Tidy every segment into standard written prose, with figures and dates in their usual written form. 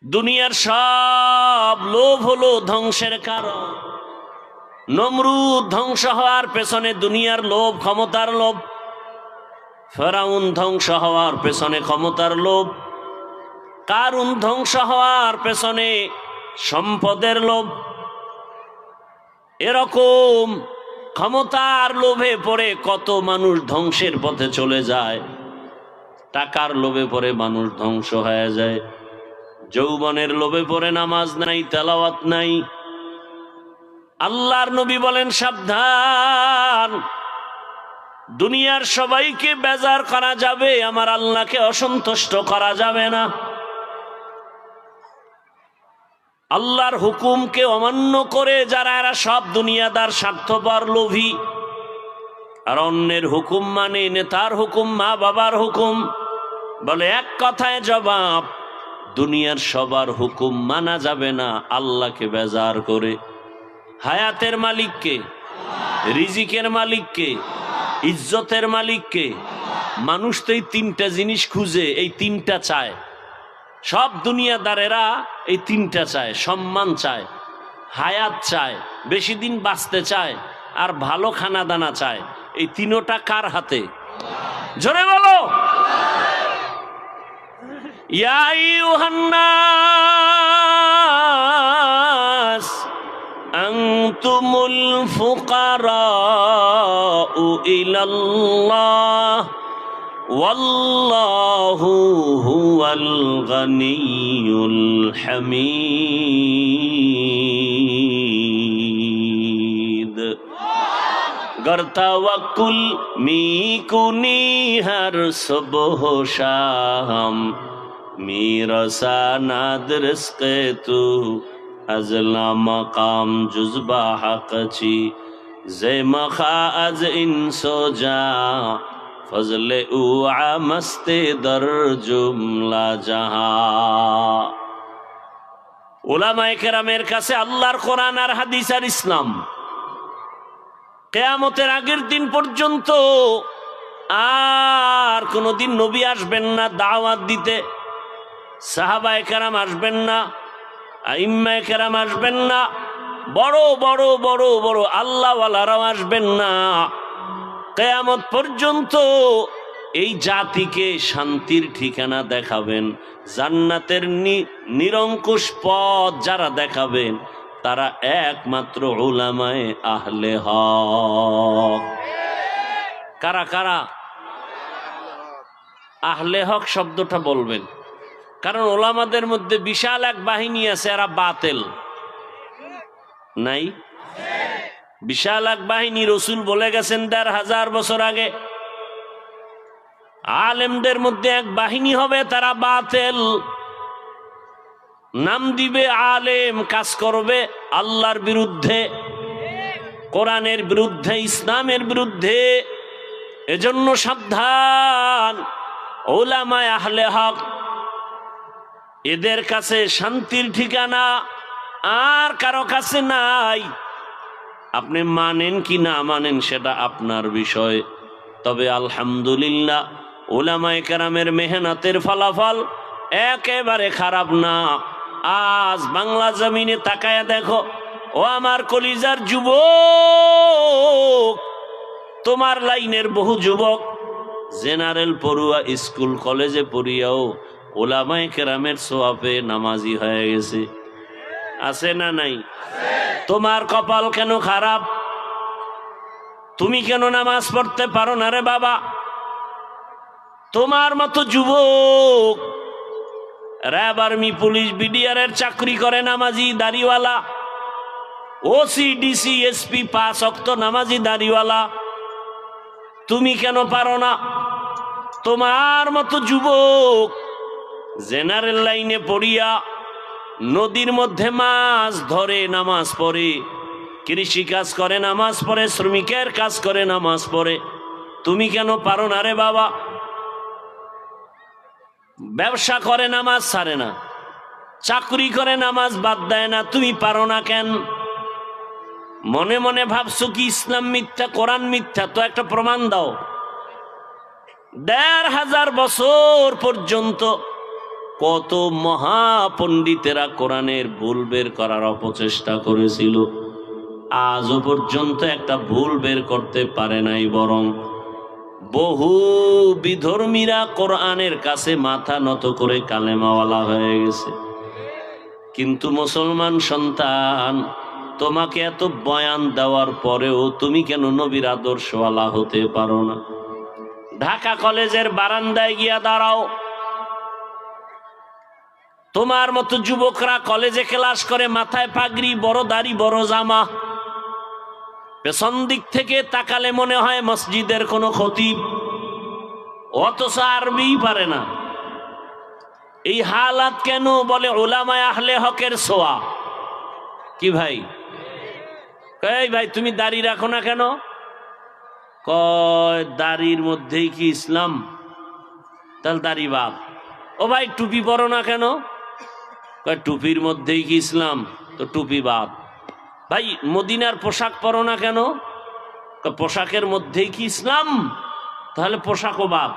দুনিয়ার সব লোভ হলো ধ্বংসের কারণ। নমরুদ ধ্বংস হওয়ার পেছনে দুনিয়ার লোভ, ক্ষমতার লোভ। ফেরাউন ধ্বংস হওয়ার পেছনে ক্ষমতার লোভ। কারুন ধ্বংস হওয়ার পেছনে সম্পদের লোভ। এরকম ক্ষমতার লোভে পড়ে কত মানুষ ধ্বংসের পথে চলে যায়। টাকার লোভে পড়ে মানুষ ধ্বংস হয়ে যায়। যৌবনের লোভে পড়ে নামাজ নাই, তেলাওয়াত নাই। আল্লাহর নবী বলেন, সাবধান, দুনিয়ার সবাইকে বেজার করা যাবে, আমার আল্লাহকে অসন্তুষ্ট করা যাবে না। আল্লাহর হুকুমকে অমান্য করে যারা, এরা সব দুনিয়াদার, স্বার্থপর, লোভী। আর অন্যের হুকুম মানে নেতার হুকুম, মা বাবার হুকুম। বলে এক কথায় জবাব, দুনিয়ার সবার হুকুম মানা যাবে না আল্লাহকে বেজার করে। হায়াতের মালিককে, রিজিকের মালিককে, ইজ্জতের মালিককে। মানুষ তো এই তিনটা জিনিস খুঁজে, এই তিনটা চায়। সব দুনিয়াদারেরা এই তিনটা চায়। সম্মান চায়, হায়াত চায়, বেশি দিন বাঁচতে চায়, আর ভালো খানা দানা চায়। এই তিনোটা কার হাতে? জোরে বলো। ইয়া আইয়ুহান নাস আনতুমুল ফুকারাউ ইলাল্লাহ ওয়াল্লাহু হুয়াল গনিয়ুল হামিদ। गर तवक्कुल मी कुनी हर सुबह शाम, मेरा सानाद रिस्क़े तू अज़ला मकाम जुज़बा हक़ची, ज़े मखा अज़ इंसो जा फज़ले उ आमस्ते दर जुमला जहां। उलामाए केरामेर काছে আল্লাহর কোরআন আর হাদিস আর ইসলাম কিয়ামতের আগের দিন পর্যন্ত আর কোনদিন নবী আসবেন না দাওয়াত দিতে, সাহাবায়ে কেরাম আসবেন না, আইম্মায়ে কেরাম আসবেন না, বড় বড় বড় বড় আল্লাহওয়ালারাও আসবেন না। কিয়ামত পর্যন্ত এই জাতিকে শান্তির ঠিকানা দেখাবেন, জান্নাতের নিরঙ্কুশ পথ যারা দেখাবেন তারা একমাত্র উলামায়ে আহলে হক। কারা কারা? আহলে হক শব্দটা বলবেন, কারণ ওলামাদের মধ্যে বিশাল এক বাহিনী আছে, এরা বাতিল নাই। বিশাল এক বাহিনী, রসুল বলে গেছেন ১৫০০ বছর আগে, আলেমদের মধ্যে এক বাহিনী হবে, তারা বাতিল। নাম দিবে আলেম, কাজ করবে আল্লাহর বিরুদ্ধে, কোরআনের বিরুদ্ধে, ইসলামের বিরুদ্ধে। এজন্য সাবধান, উলামায়ে আহলে হক, এদের কাছে শান্তির ঠিকানা আর কারো কাছে নাই। আপনি মানেন কি না মানেন সেটা আপনার বিষয়। তবে আলহামদুলিল্লাহ, উলামায়ে কেরামের মেহনতের ফলাফল একেবারে খারাপ না। আজ বাংলা জমিনে তাকায়া দেখো, ও আমার কলিজার যুবক, তোমার লাইনের বহু যুবক জেনারেল পড়ুয়া, স্কুল কলেজে পড়িয়াও উলামায়ে কেরামের সোয়াবে নামাজি হয়ে গেছে। আছে না নাই? তোমার কপাল কেন খারাপ? তুমি কেন নামাজ পড়তে পারো না রে বাবা? তোমার মতো যুবক র্যাব, আর্মি, পুলিশ, বিডিআরের চাকরি করে, নামাজি দাড়িওয়ালা, ওসি, ডিসি, এসপি, ৫ ওয়াক্ত নামাজি দাড়িওয়ালা, তুমি কেন পারো না? তোমার মতো যুবক জেনারেল লাইনে পড়িয়া নদীর মধ্যে মাছ ধরে নামাজ পড়ে, কৃষি কাজ করে নামাজ পড়ে, শ্রমিকের কাজ করে নামাজ পড়ে, তুমি কেন পারো না রে বাবা? ব্যবসা করে নামাজ ছাড়ে না, চাকরি করে নামাজ বাদ দেয় না, তুমি পারো না কেন? মনে মনে ভাবছো কি ইসলাম মিথ্যা, কোরআন মিথ্যা? তো একটা প্রমাণ দাও। ১৫০০ বছর পর্যন্ত কত মহাপণ্ডিতেরা কোরআনের ভুল বের করার অপচেষ্টা করেছিল, আজও পর্যন্ত একটা ভুল বের করতে পারে নাই। বরং বহু বিধর্মীরা কোরআনের কাছে মাথা নত করে কালেমাওয়ালা হয়ে গেছে। কিন্তু মুসলমান সন্তান, তোমাকে এত বয়ান দেওয়ার পরেও তুমি কেন নবীর আদর্শওয়ালা হতে পারো না? ঢাকা কলেজের বারান্দায় গিয়া দাঁড়াও। তোমার মতো যুবকরা কলেজে ক্লাস করে, মাথায় পাগড়ি, বড় দাড়ি, বড় জামা, পেছন দিক থেকে তাকালে মনে হয় মসজিদের কোনো খতিব, অথচ আরবি পারে না। এই হালাত কেন? বলে উলামায়ে আহলে হকের ছোঁয়া। কি ভাই, এই ভাই তুমি দাড়ি রাখো না কেন? কয় দাড়ির মধ্যেই কি ইসলাম? তাহলে দাড়ি বাপ। ও ভাই টুপি পরো না কেন? কয় টুপির মধ্যেই কি ইসলাম? তো টুপি বাপ। ভাই মদিনার পোশাক পরো না কেন? পোশাকের মধ্যেই কি ইসলাম? তাহলে পোশাকও বাপ।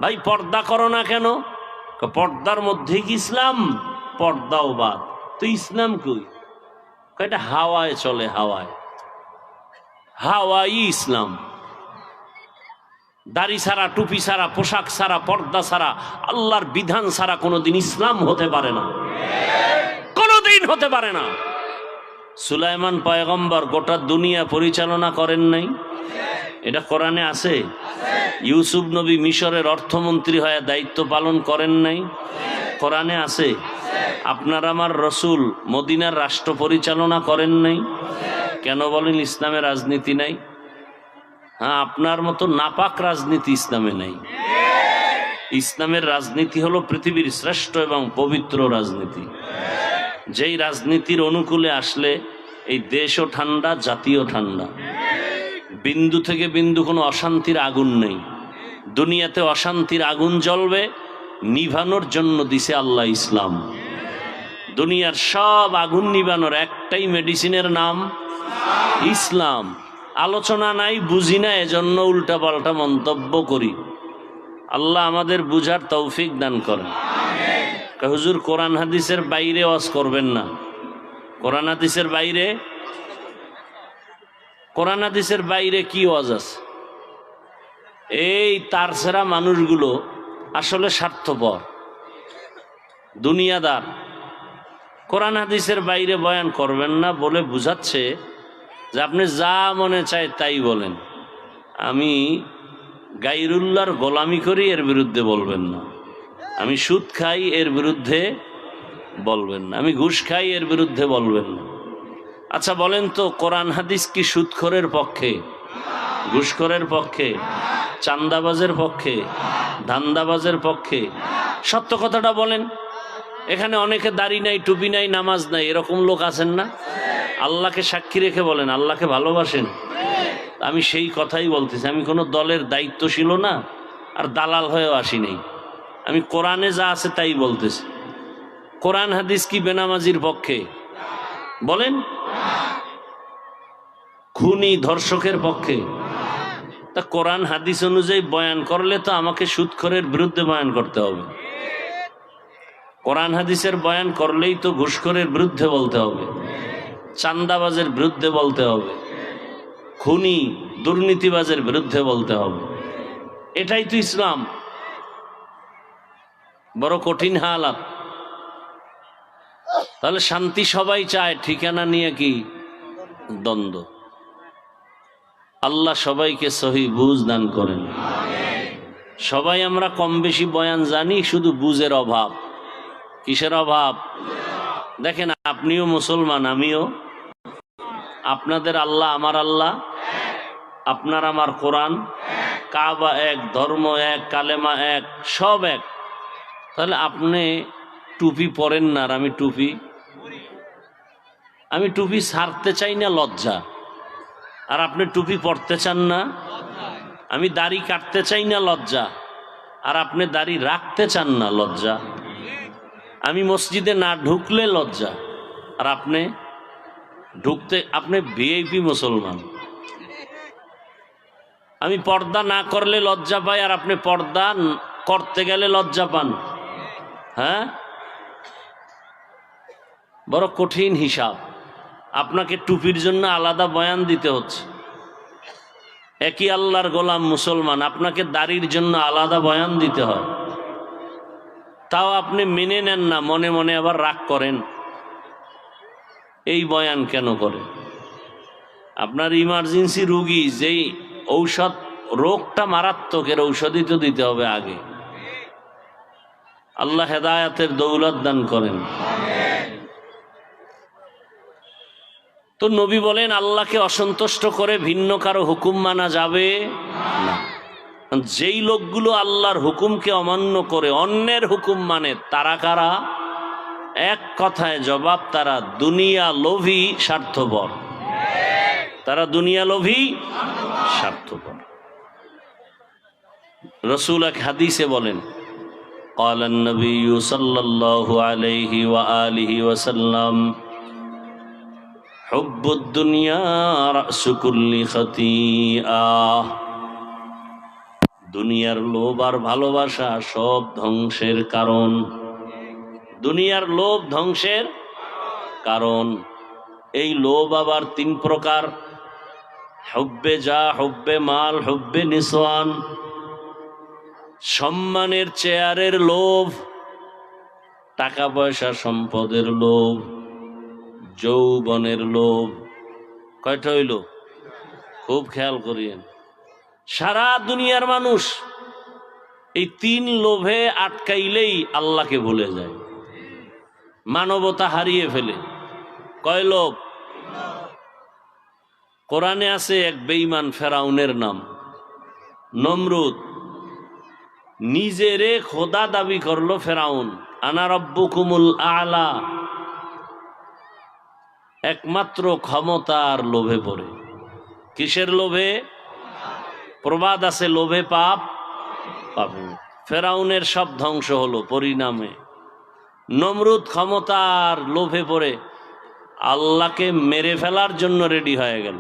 ভাই পর্দা করো না কেন? পর্দার মধ্যেই কি ইসলাম? পর্দাও বাদ। তো ইসলাম কই? এটা হাওয়ায় চলে, হাওয়ায়, হাওয়াই ইসলাম। দাড়ি ছাড়া, টুপি ছাড়া, পোশাক ছাড়া, পর্দা ছাড়া, আল্লাহর বিধান ছাড়া কোনোদিন ইসলাম হতে পারে না, কোনোদিন হতে পারে না। সুলাইমান পয়গম্বর গোটা দুনিয়া পরিচালনা করেন নাই? এটা কোরআনে আছে। ইউসুফ নবী মিশরের অর্থমন্ত্রী হয়ে দায়িত্ব পালন করেন নাই? কোরআনে আছে। আপনার আমার রসুল মদিনার রাষ্ট্র পরিচালনা করেন নাই? কেন বলেন ইসলামে রাজনীতি নাই? হ্যাঁ, আপনার মতো নাপাক রাজনীতি ইসলামে নাই। ইসলামের রাজনীতি হলো পৃথিবীর শ্রেষ্ঠ এবং পবিত্র রাজনীতি। যেই রাজনীতির অনুকূলে আসলে এই দেশও ঠান্ডা, জাতীয় ঠান্ডা। বিন্দু থেকে বিন্দু কোনো অশান্তির আগুন নেই। দুনিয়াতে অশান্তির আগুন জ্বলবে, নিভানোর জন্য দিছে আল্লাহ ইসলাম। দুনিয়ার সব আগুন নিভানোর একটাই মেডিসিনের নাম ইসলাম। আলোচনা নাই, বুঝি না, এজন্য উল্টাপাল্টা মন্তব্য করি। আল্লাহ আমাদের বুঝার তৌফিক দান করেন। হুজুর কোরআন হাদিসের বাইরে ওয়াজ করবেন না। কোরআন হাদিসের বাইরে, কোরআন হাদিসের বাইরে কি ওয়াজ আছে? এই তারছেরা মানুষগুলো আসলে স্বার্থপর, দুনিয়াদার। কোরআন হাদিসের বাইরে বয়ান করবেন না বলে বুঝাচ্ছে যে আপনি যা মনে চায় তাই বলেন। আমি গায়রুল্লাহর গোলামি করি, এর বিরুদ্ধে বলবেন না। আমি সুদ খাই, এর বিরুদ্ধে বলবেন না। আমি ঘুষ খাই, এর বিরুদ্ধে বলবেন না। আচ্ছা বলেন তো, কোরআন হাদিস কি সুদখোরের পক্ষে, ঘুষখোরের পক্ষে, চান্দাবাজের পক্ষে, ধান্দাবাজের পক্ষে? সত্য কথাটা বলেন। এখানে অনেকে দাড়ি নাই, টুপি নাই, নামাজ নাই, এরকম লোক আছেন না? আল্লাহকে সাক্ষী রেখে বলেন, আল্লাহকে ভালোবাসেন? আমি সেই কথাই বলতেছি। আমি কোনো দলের দায়িত্বশীল না, আর দালাল হয়েও আসি নাই। আমি কোরআনে যা আছে তাই বলতেছি। কোরআন হাদিস কি বেনামাজির পক্ষে? বলেন। খুনি ধর্ষকের পক্ষে? তা কোরআন হাদিস অনুযায়ী বয়ান করলে তো আমাকে সুদখোরের বিরুদ্ধে বয়ান করতে হবে। কোরআন হাদিসের বয়ান করলেই তো ঘুষখোরের বিরুদ্ধে বলতে হবে, চান্দাবাজের বিরুদ্ধে বলতে হবে, খুনি দুর্নীতিবাজের বিরুদ্ধে বলতে হবে। এটাই তো ইসলাম। বড় কঠিন হালাত। তাহলে শান্তি সবাই চায়, ঠিকানা নিয়ে কি দ্বন্দ্ব? আল্লাহ সবাইকে সহি বুঝ দান করেন। সবাই আমরা কম বেশি বয়ান জানি, শুধু বুঝের অভাব। কিসের অভাব? দেখেন, আপনিও মুসলমান, আমিও। আপনাদের আল্লাহ আমার আল্লাহ, আপনার আমার কোরআন, কাবা এক, ধর্ম এক, কালেমা এক, সব এক। তাহলে আপনি টুপি পরেন না, আর আমি টুপি। আমি টুপি ছাড়তে চাই না, লজ্জা। আর আপনি টুপি পরতে চান না। আমি দাড়ি কাটতে চাই না, লজ্জা। আর আপনি দাড়ি রাখতে চান না, লজ্জা। আমি মসজিদে না ঢুকলে লজ্জা, আর আপনি ঢুকতে, আপনি ভিআইপি মুসলমান। আমি পর্দা না করলে লজ্জা পাই, আর আপনি পর্দা করতে গেলে লজ্জা পান। হ্যাঁ, বড় কঠিন হিসাব। আপনাকে টুপির জন্য আলাদা বয়ান দিতে হচ্ছে। একই আল্লাহর গোলাম মুসলমান, আপনাকে দাড়ির জন্য আলাদা বয়ান দিতে হয়। তাও আপনি মেনে নেন না, মনে মনে আবার রাগ করেন। এই বয়ান কেন করে? আপনার ইমার্জেন্সি রুগী, যেই ঔষধ, রোগটা মারাত্মক, এর ঔষধই তো দিতে হবে আগে। আল্লাহ হেদায়াতের দৌলত দান করেন। তো নবী বলেন, আল্লাহকে অসন্তুষ্ট করে ভিন্ন কারো হুকুম মানা যাবে না। যেই লোকগুলো আল্লাহর হুকুমকে অমান্য করে অন্যের হুকুম মানে, তারা কারা? এক কথায় জবাব, তারা দুনিয়া লোভী, স্বার্থপর। তারা দুনিয়া লোভী, স্বার্থপর। রাসূল এক হাদিসে বলেন, قال النبي صلى الله عليه وآله وسلم حب الدنيا رأس كل خطيئة। দুনিয়ার লোভ আর ভালোবাসা সব ধ্বংসের কারণ। দুনিয়ার লোভ ধ্বংসের কারণ। এই লোভ আবার তিন প্রকার: হুব্বে যা, হুব্বে মাল, হুব্বে নিসওয়ান। সম্মানের চেয়ারের লোভ, টাকা পয়সা সম্পদের লোভ, যৌবনের লোভ। কয়টা হইল? খুব খেয়াল করিয়েন। সারা দুনিয়ার মানুষ এই তিন লোভে আটকাইলেই আল্লাহকে ভুলে যায়, মানবতা হারিয়ে ফেলে। কয় লোভ? কোরআনে আছে এক বেঈমান ফেরাউনের নাম নমরুদ। নিজেরে খোদা দাবি করলো ফেরাউন, আনা রব্বুকুমুল আলা। একমাত্র ক্ষমতার লোভে পড়ে। কিসের লোভে? প্রবাদ আছে, লোভে পাপ পাবে। ফেরাউনের সব ধ্বংস হলো পরিণামে। নমরুদ ক্ষমতার লোভে পড়ে আল্লাহকে মেরে ফেলার জন্য রেডি হয়ে গেল।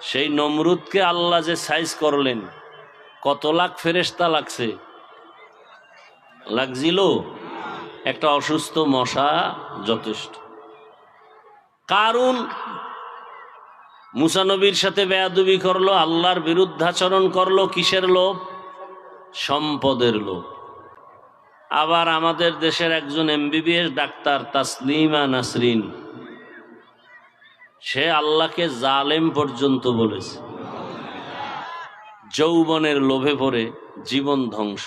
সেই নমরুদকে আল্লাহ যে সাইজ করলেন, কত লাখ ফেরেশতা লাগছে? লাগছিল একটা অসুস্থ মশা যথেষ্ট। কারুন মুসা নবীর সাথে বেয়াদবি করলো, আল্লাহর বিরুদ্ধাচরণ করলো। কিসের লোভ? সম্পদের লোভ। আবার আমাদের দেশের একজন MBBS ডাক্তার তাসলিমা নাসরিন, সে আল্লাহকে জালেম পর্যন্ত বলেছে। যৌবনের লোভে পড়ে জীবন ধ্বংস।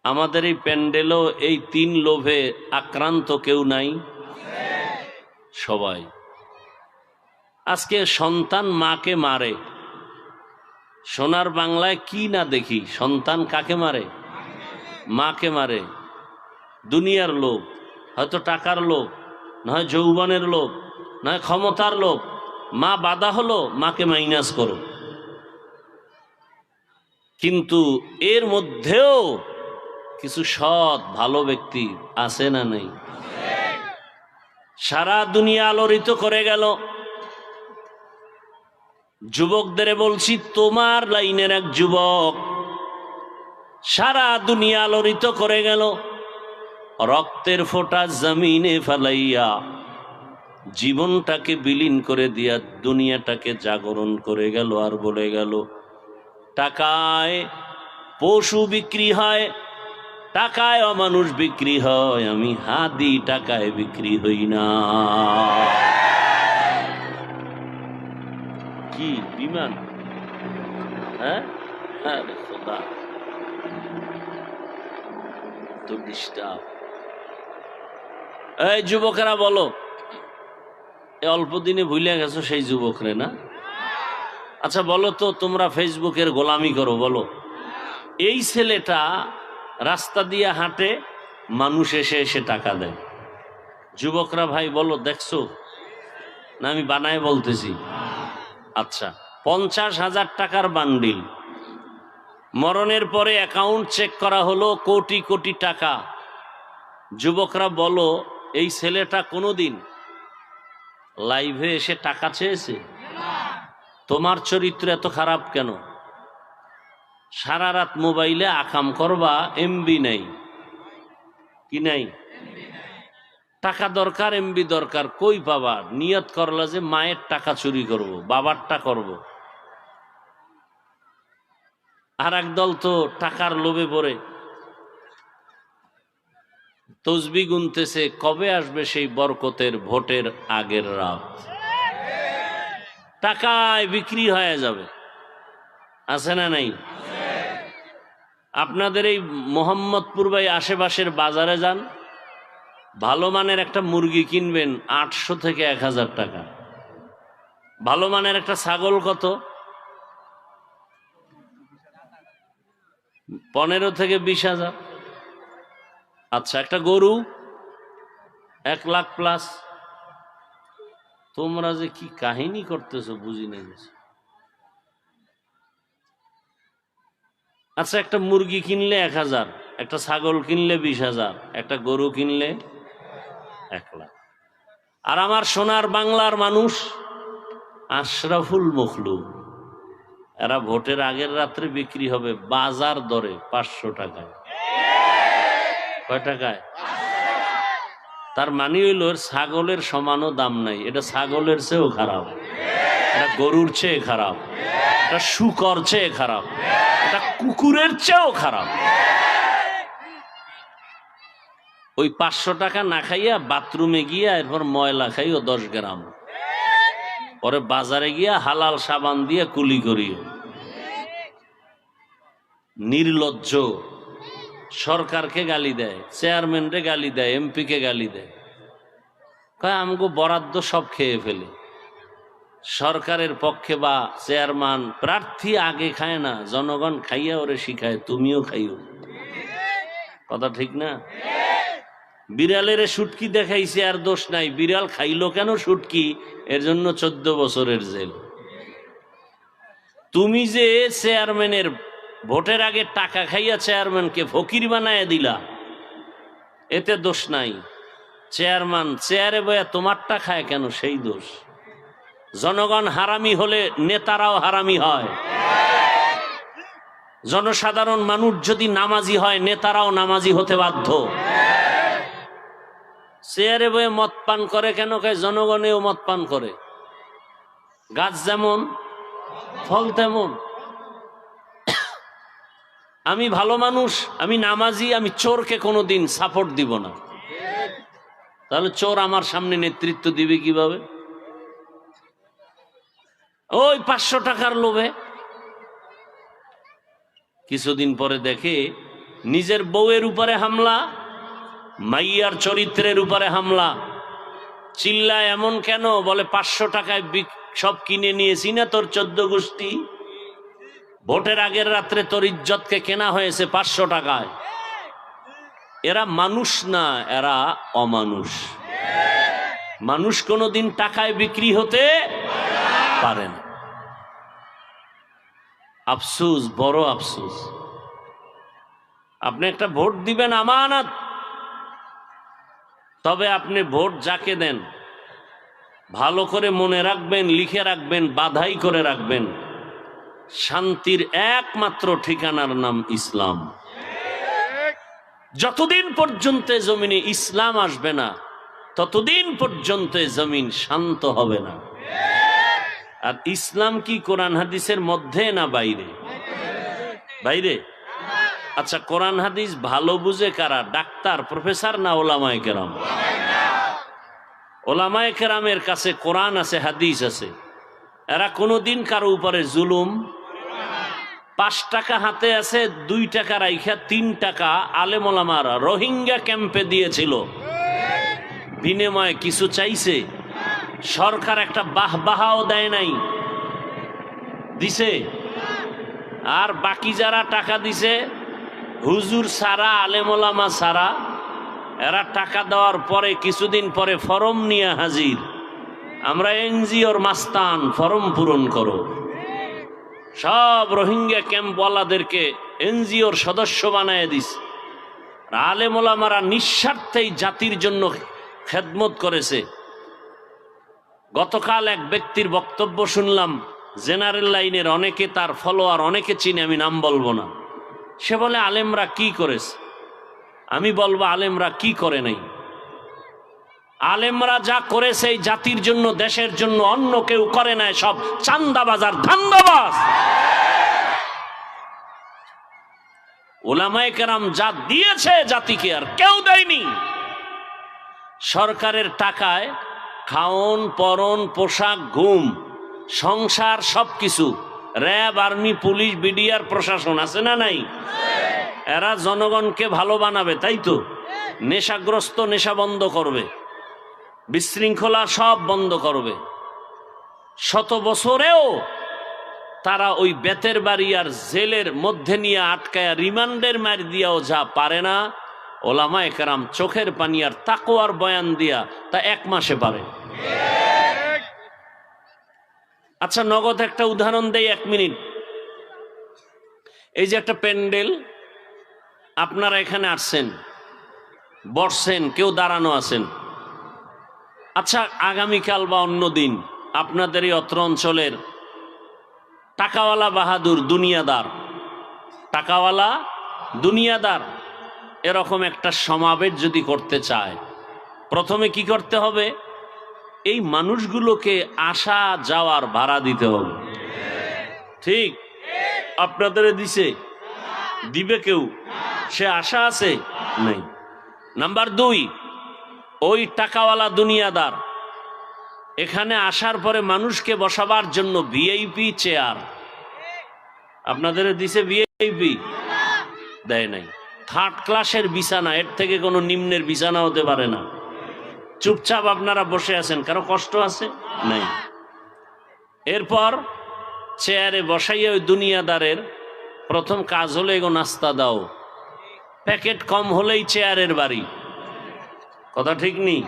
আমাদের এই প্যান্ডেলও এই তিন লোভে আক্রান্ত কেউ নাই? সবাই। আজকে সন্তান মাকে মারে। সোনার বাংলায় কি না দেখি, সন্তান কাকে মারে? মাকে মারে। দুনিয়ার লোভ, হয়তো টাকার লোভ, নয় যৌবনের লোভ, নয় ক্ষমতার লোভ। মা বাধা হলো, মাকে মাইনাস করো। কিন্তু এর মধ্যেও কিছু সৎ ভালো ব্যক্তি আছে না নেই? সারা দুনিয়া আলোড়িত করে গেল। যুবকদের বলছি, তোমার লাইনের এক যুবক সারা দুনিয়া আলোড়িত করে গেল। রক্তের ফোঁটা জমিনে ফেলাইয়া জীবনটাকে বিলীন করে দিয়া দুনিয়াটাকে জাগরণ করে গেল। আর বলে গেল, টাকায় পশু বিক্রি হয়, টাকায় অমানুষ বিক্রি হয়, আমি হাদি টাকায় বিক্রি হই না। কি বিমান? হ্যাঁ, খোদা তো ডিস্টার্ব। এই যুবকেরা বলো, এই অল্প দিনে ভুলে গেছো সেই যুবকরে না? আচ্ছা বলো তো, তোমরা ফেসবুকের গোলামি করো, বলো। এই ছেলেটা রাস্তা দিয়ে হাঁটে, মানুষ এসে এসে টাকা দেয়। যুবকরা ভাই বলো, দেখছো না? আমি বানায় বলতেছি। আচ্ছা, 50,000 টাকার বান্ডিল, মরণের পরে অ্যাকাউন্ট চেক করা হলো, কোটি কোটি টাকা। যুবকরা বলো, এই ছেলেটা কোনোদিন লাইভে এসে টাকা চেয়েছে? তোমার চরিত্র এত খারাপ কেন? সারা রাত মোবাইলে আকাম করবা, MB নেই, কি নাই? টাকা দরকার, এমবি দরকার, কই পাবা? নিয়ত করলা যে মায়ের টাকা চুরি করব, বাবারটা করব। আর একদল তো টাকার লোভে পড়ে তসবি গুনতেছে, কবে আসবে সেই বরকতের ভোটের আগের রাত। টাকায় বিক্রি হয়ে যাবে, আছে না নাই? আপনাদের এই মোহাম্মদপুর ভাই আশেপাশের বাজারে যান, ভালো মানের একটা মুরগি কিনবেন 800 থেকে 1000 টাকা। ভালো মানের একটা ছাগল কত? 15 থেকে 20,000। আচ্ছা, একটা গরু 1 লাখ প্লাস। তোমরা যে কি কাহিনী করতেছো বুঝি না গেছে। আচ্ছা, একটা মুরগি কিনলে 1000, একটা ছাগল কিনলে 20,000, একটা গরু কিনলে 1 লাখ। আর আমার সোনার বাংলার মানুষ আশরাফুল মখলুক, এরা ভোটের আগের রাত্রে বিক্রি হবে বাজার দরে 500 টাকায়। কয় টাকায়? তার মানে হইল ছাগলের সমানও দাম নাই। এটা ছাগলের চেয়েও খারাপ, এটা গরুর চেয়ে খারাপ, এটা শুকর চেয়ে খারাপ, এটা কুকুরের চেয়েও খারাপ। ওই 500 টাকা না খাইয়া বাথরুমে গিয়া এরপর ময়লা খাইও 10 গ্রাম, পরে বাজারে গিয়া হালাল সাবান দিয়ে কুলি করিও। নির্লজ্জ, সরকারকে গালি দেয়, চেয়ারম্যানরে গালি দেয়, এমপিকে গালি দেয়, কয় আমগো বরাদ্দ সব খেয়ে ফেলে। সরকারের পক্ষে বা চেয়ারম্যান প্রার্থী আগে খায় না, জনগণ খাইয়া ওরে শিখায়, তুমিও খাইও। কথা ঠিক না? বিড়ালের শুটকি দেখাইছে আর দোষ নাই, বিড়াল খাইলো কেন শুটকি, এর জন্য 14 বছরের জেল। তুমি যে চেয়ারম্যানের ভোটের আগে টাকা খাইয়া চেয়ারম্যানকে ফকির বানায় দিলা, এতে দোষ নাই। চেয়ারম্যান চেয়ারে বয়া তোমারটা খায় কেন, সেই দোষ। জনগণ হারামি হলে নেতারাও হারামি হয়। জনসাধারণ মানুষ যদি নামাজি হয়, নেতারাও নামাজি হতে বাধ্য। চেয়ারে বয়ে মদ পান করে কেন, কয় জনগণেও মদ পান করে। গাছ যেমন ফল তেমন। আমি ভালো মানুষ, আমি নামাজি, আমি চোরকে কোনোদিন সাপোর্ট দিব না। তাহলে চোর আমার সামনে নেতৃত্ব দিবে কিভাবে? ওই 500 টাকার লোভে। কিছুদিন পরে দেখে নিজের বউয়ের উপরে হামলা, মাইয়ার চরিত্রের উপরে হামলা। চিল্লায় এমন কেন? বলে 500 টাকায় সব কিনে নিয়েছি না তোর 14 গোষ্ঠী। ভোটের আগের রাত্রে তোর ইজ্জতকে কেনা হয়েছে 500 টাকায়। এরা মানুষ না, এরা অমানুষ। মানুষ কোনোদিন টাকায় বিক্রি হতে পারে না। আফসোস, বড় আফসোস। আপনি একটা ভোট দিবেন আমানত, তবে আপনি ভোট যাকে দেন ভালো করে মনে রাখবেন, লিখে রাখবেন, বাধাই করে রাখবেন, শান্তির একমাত্র ঠিকানার নাম ইসলাম। যতদিন পর্যন্ত জমিনে ইসলাম আসবে না, ততদিন পর্যন্ত জমিন শান্ত হবে না। আর ইসলাম কি কোরআন হাদিসের মধ্যে না বাইরে? বাইরে। আচ্ছা, কোরআন হাদিস ভালো বুঝে কারা? ডাক্তার, প্রফেসর না ওলামায়ে কেরাম? ওলামায়ে কেরামের কাছে কোরআন আছে, হাদিস আছে। এরা কোনোদিন কারো উপরে জুলুম। 5 টাকা হাতে আছে, 2 টাকা রাইখা 3 টাকা আলেম ওলামারা রোহিঙ্গা ক্যাম্পে দিয়েছিল। বিনিময়ে কিছু চাইছে? সরকার একটা বাহবাহাও দেয় নাই, দিছে? আর বাকি যারা টাকা দিছে, হুজুর সারা, আলেম ওলামা সারা, এরা টাকা দেওয়ার পরে কিছুদিন পরে ফরম নিয়ে হাজির, আমরা এনজিওর মাস্তান, ফরম পূরণ করো। সব রোহিঙ্গা ক্যাম্পওয়ালাদেরকে এনজিওর সদস্য বানায় দিস। আলেম ওলামারা নিঃস্বার্থেই জাতির জন্য খেদমত করেছে। গতকাল এক ব্যক্তির বক্তব্য শুনলাম, জেনারেল লাইনের, অনেকে তার ফলোয়ার, অনেকে চিনে, আমি নাম বলবো না। সে বলে আলেমরা কি করেছে? আমি বলবো আলেমরা কি করে নাই? আলেমরা যা করেছে এই জাতির জন্য, দেশের জন্য, অন্য কেউ করে নাই। সব চান্দাবাজ আর ধান্দাবাজ। উলামায়ে কেরাম যা দিয়েছে জাতিকে আর কেউ দেয়নি। সরকারের টাকায় খাওন, পরন, পোশাক, ঘুম, সংসার, সবকিছু। র্যাব, আর্মি, পুলিশ, বিডিআর, প্রশাসন আছে না নাই? এরা জনগণকে ভালো বানাবে, তাই তো? নেশাগ্রস্ত নেশা বন্ধ করবে, বিশৃঙ্খলা সব বন্ধ করবে। শত বছরেও তারা ওই বেতের বাড়ি আর জেলের মধ্যে নিয়ে আটকায়া রিমান্ডের মার দিয়াও যা পারে না, ওলামায়ে কেরাম চোখের পানি আর তাকওয়ার বয়ান দিয়া তা 1 মাসে পারে। আচ্ছা, নগদ একটা উদাহরণ দেই, 1 মিনিট। এই যে একটা প্যান্ডেল, আপনারা এখানে আসছেন, বসছেন, কেউ দাঁড়ানো আছেন। আচ্ছা, আগামীকাল বা অন্য দিন আপনাদের এই অত্র অঞ্চলের টাকাওয়ালা বাহাদুর দুনিয়াদার, টাকাওয়ালা দুনিয়াদার এরকম একটা সমাবেশ যদি করতে চায়, প্রথমে কি করতে হবে? এই মানুষগুলোকে আসা যাওয়ার ভাড়া দিতে হবে। ঠিক? আপনাদের দিছে? দিবে কেউ? সে আশা আছে? নাই। নাম্বার 2, ওই টাকাওয়ালা দুনিয়াদার এখানে আসার পরে মানুষকে বসাবার জন্য ভিআইপি চেয়ার আপনাদের দিছে? ভিআইপি দেয় নাই। 3rd ক্লাসের বিছানা, এর থেকে কোনো নিম্নের বিছানা হতে পারে না। চুপচাপ আপনারা বসে আছেন, কারো কষ্ট আছে? নাই। এরপর চেয়ারে বসাইয়া ওই দুনিয়াদারের প্রথম কাজ হলো এগো নাস্তা দাও। প্যাকেট কম হলেই চেয়ারের বাড়ি, কথা ঠিক নেই?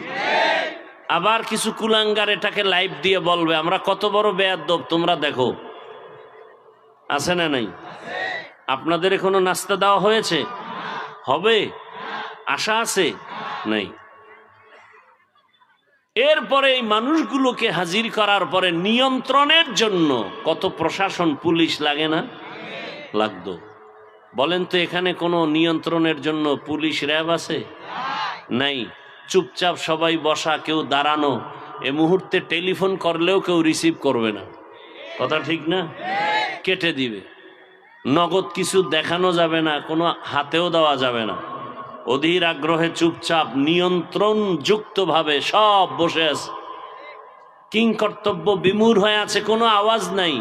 আবার কিছু কুলাঙ্গার এটাকে লাইভ দিয়ে বলবে আমরা কত বড় বেয়াদব, তোমরা দেখো। আছে না নাই? আপনাদের এখনো নাস্তা দেওয়া হয়েছে? হবে? আশা আছে? নাই। এরপরে এই মানুষগুলোকে হাজির করার পরে নিয়ন্ত্রণের জন্য কত প্রশাসন, পুলিশ লাগে না? লাগতো। বলেন তো, এখানে কোনো নিয়ন্ত্রণের জন্য পুলিশ, র্যাব আছে? নাই। চুপচাপ সবাই বসা, কেউ দাঁড়ানো। এ মুহূর্তে টেলিফোন করলেও কেউ রিসিভ করবে না, কথা ঠিক না? কেটে দিবে। নগদ কিছু দেখানো যাবে না, কোনো হাতেও দেওয়া যাবে না। অধীর আগ্রহে চুপচাপ নিয়ন্ত্রণ যুক্তভাবে সব বসে আছে, কিং কর্তব্য বিমূঢ় হয়ে আছে, কোনো আওয়াজ নাই।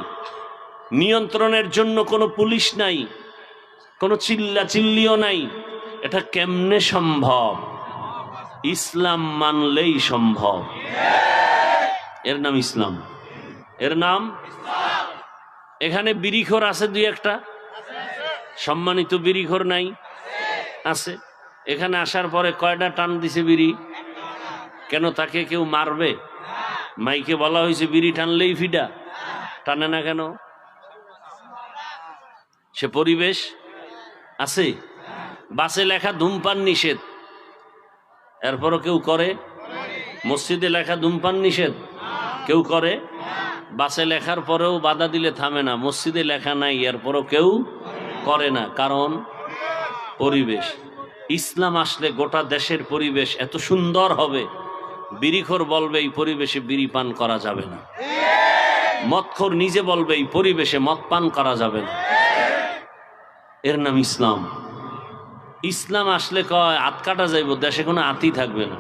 নিয়ন্ত্রণের জন্য কোনো পুলিশ নাই, কোনো চিল্লা চিল্লিও নাই। এটা কেমনে সম্ভব? ইসলাম মানলেই সম্ভব। এর নাম ইসলাম, এর নাম। এখানে বিড়িখোর আছে 2-1টা, সম্মানিত বিড়িখোর নাই? আছে। এখানে আসার পরে কয়টা টান দিছে বিড়ি? কেন, তাকে কেউ মারবে? মাইকে বলা হয়েছে বিড়ি টানলেই ফিডা, টানে না কেন? সে পরিবেশ আছে। বাসে লেখা ধূমপান নিষেধ, এরপরও কেউ করে? মসজিদে লেখা ধূমপান নিষেধ, কেউ করে? বাসে লেখার পরেও বাধা দিলে থামে না। মসজিদে লেখা নাই, এরপরও কেউ করে না, কারণ পরিবেশ। ইসলাম আসলে গোটা দেশের পরিবেশ এত সুন্দর হবে, বিড়িখোর বলবে এই পরিবেশে বিড়ি পান করা যাবে না, মদখোর নিজে বলবে এই পরিবেশে মদ পান করা যাবে না। এর নাম ইসলাম। ইসলাম আসলে কয় হাত কাটা যাইব, দেশে কোনো হাতই থাকবে না।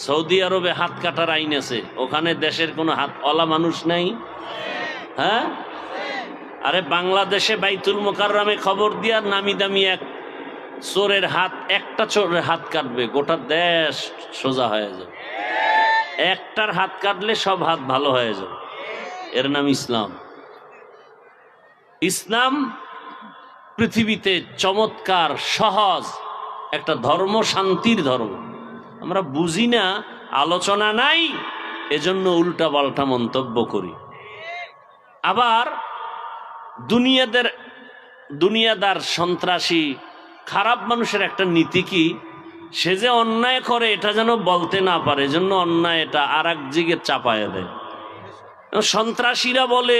সৌদি আরবে হাত কাটার আইন আছে, ওখানে দেশের কোনো হাত ওলা মানুষ নাই। হ্যাঁ, আরে বাংলাদেশে বাইতুল মোকাররমে খবর দিয়া নামি দামি এক চোরের হাত, একটা চোরের হাত কাটবে, গোটা দেশ সোজা হয়ে যাবে। একটার হাত কাটলে সব হাত ভালো হয়ে যাবে। এর নাম ইসলাম। ইসলাম পৃথিবীতে চমৎকার সহজ একটা ধর্ম, শান্তির ধর্ম। আমরা বুঝি না, আলোচনা নাই, এজন্য উল্টা পাল্টা মন্তব্য করি। আবার দুনিয়াদার সন্ত্রাসী খারাপ মানুষের একটা নীতি কি, সে যে অন্যায় করে এটা যেন বলতে না পারে, এজন্য অন্যায় এটা আর এক দিকে চাপায় দেয়। সন্ত্রাসীরা বলে